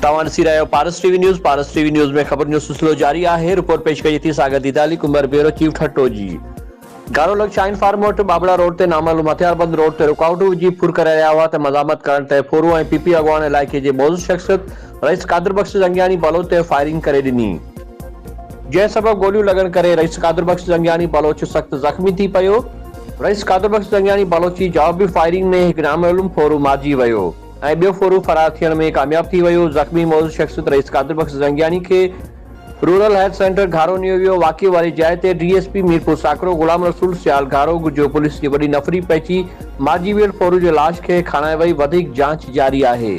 तव्हां ॾिसी रहिया आहियो पारस टीवी न्यूज़ में ख़बर जो सिलसिलो जारी आहे। रिपोर्ट पेश कई थी सागर दीदाली कुंबर ब्यूरो चीफ ठट्टो जी। गारोलग शाइन फार्म वटि बाबड़ा रोड ते नामालूम हथियारबंद रोड ते रुकावटूं विझी फुर करे रहिया हुआ त मज़ामत करण ते फोरू ऐं पीपी अॻवान इलाइक़े जे मौज़ूद शख़्सियत रईस कादिर बख़्श जंगियानी बलोच ते फायरिंग करे ॾिनी, जंहिं सबबि गोलियूं लॻण करे रईस कादिर बख़्श जंगियानी बलोच सख़्त ज़ख़्मी थी पियो। रईस कादिर बख़्श जंगियानी बलोच जी जवाबी फायरिंग में हिकु नामालूम फोरू मारिजी वियो ऐं ॿियो फोरू फरार थियण में कामयाब थी वियो। ज़ख़्मी मौजूद शख़्सियत रईस कादिर बख़्श जंगियानी खे रूरल हेल्थ सेंटर घारो नियो वियो। वाक़िए वारी जाइ ते डीएसपी मीरपुर साकरो गुलाम रसूल सियाल घारो जो पुलिस जी वॾी नफ़री पइजी मारिजी वियल फोरू जे लाश खे खणाए वई। वधीक जांच जारी आहे।